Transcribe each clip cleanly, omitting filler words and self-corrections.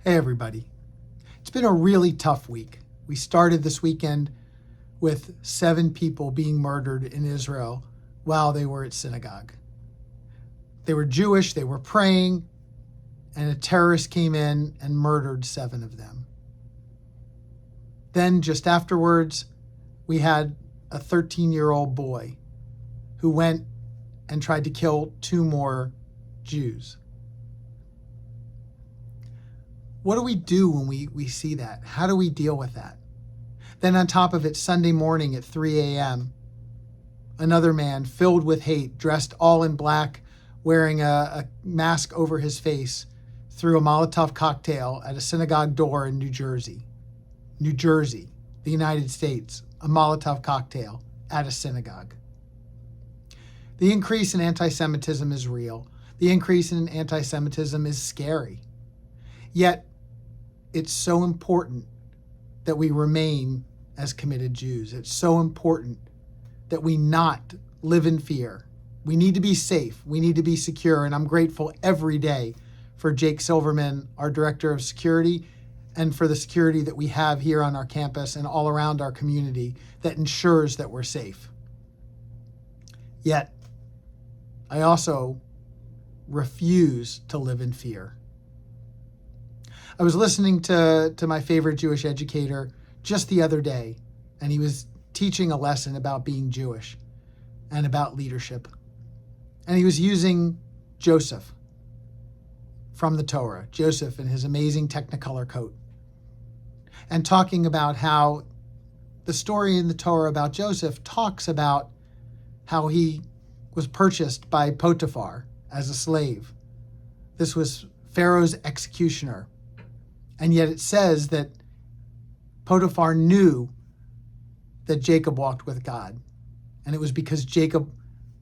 Hey everybody. It's been a really tough week. We started this weekend with 7 people being murdered in Israel while they were at synagogue. They were Jewish, they were praying, and a terrorist came in and murdered 7 of them. Then just afterwards, we had a 13-year-old boy who went and tried to kill 2 more Jews. What do we do when we see that? How do we deal with that? Then on top of it, Sunday morning at 3 a.m., another man filled with hate, dressed all in black, wearing a mask over his face, threw a Molotov cocktail at a synagogue door in New Jersey. New Jersey, the United States, a Molotov cocktail at a synagogue. The increase in anti-Semitism is real. The increase in anti-Semitism is scary. Yet, it's so important that we remain as committed Jews. It's so important that we not live in fear. We need to be safe. We need to be secure. And I'm grateful every day for Jake Silverman, our Director of Security, and for the security that we have here on our campus and all around our community that ensures that we're safe. Yet, I also refuse to live in fear. I was listening to my favorite Jewish educator just the other day, and he was teaching a lesson about being Jewish and about leadership. And he was using Joseph from the Torah, Joseph in his amazing Technicolor coat, and talking about how the story in the Torah about Joseph talks about how he was purchased by Potiphar as a slave. This was Pharaoh's executioner. And yet it says that Potiphar knew that Jacob walked with God. And it was because Jacob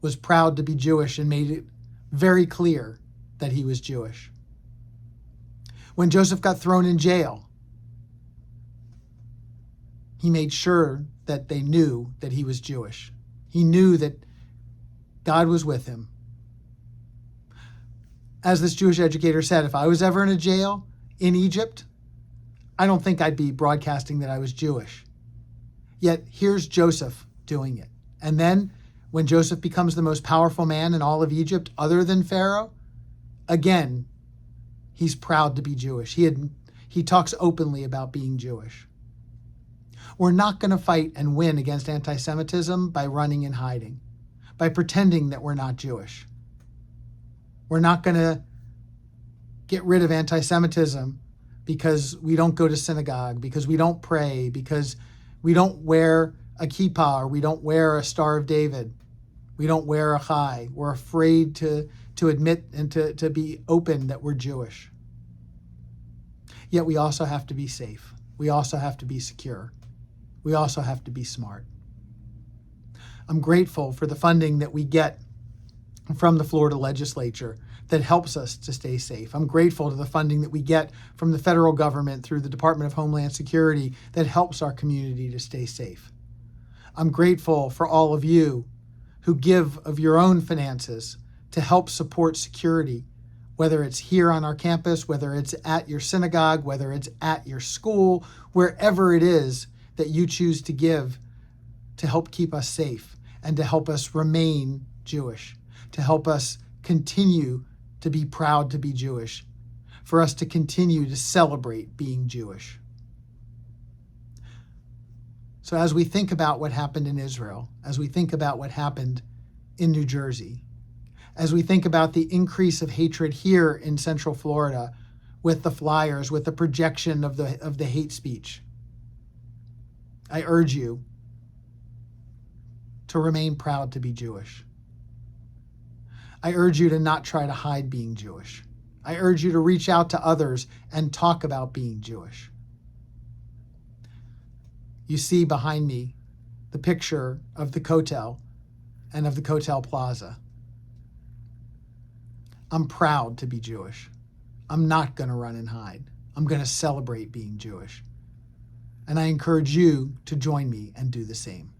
was proud to be Jewish and made it very clear that he was Jewish. When Joseph got thrown in jail, he made sure that they knew that he was Jewish. He knew that God was with him. As this Jewish educator said, if I was ever in a jail in Egypt, I don't think I'd be broadcasting that I was Jewish. Yet here's Joseph doing it. And then when Joseph becomes the most powerful man in all of Egypt other than Pharaoh, again, he's proud to be Jewish. He talks openly about being Jewish. We're not going to fight and win against anti-Semitism by running and hiding, by pretending that we're not Jewish. We're not going to get rid of anti-Semitism because we don't go to synagogue, because we don't pray, because we don't wear a kippah, or we don't wear a Star of David. We don't wear a chai. We're afraid to admit and to be open that we're Jewish. Yet we also have to be safe. We also have to be secure. We also have to be smart. I'm grateful for the funding that we get from the Florida legislature that helps us to stay safe. I'm grateful to the funding that we get from the federal government through the Department of Homeland Security that helps our community to stay safe. I'm grateful for all of you who give of your own finances to help support security, whether it's here on our campus, whether it's at your synagogue, whether it's at your school, wherever it is that you choose to give to help keep us safe and to help us remain Jewish, to help us continue to be proud to be Jewish, for us to continue to celebrate being Jewish. So as we think about what happened in Israel, as we think about what happened in New Jersey, as we think about the increase of hatred here in Central Florida with the flyers, with the projection of the hate speech, I urge you to remain proud to be Jewish. I urge you to not try to hide being Jewish. I urge you to reach out to others and talk about being Jewish. You see behind me the picture of the Kotel and of the Kotel Plaza. I'm proud to be Jewish. I'm not going to run and hide. I'm going to celebrate being Jewish. And I encourage you to join me and do the same.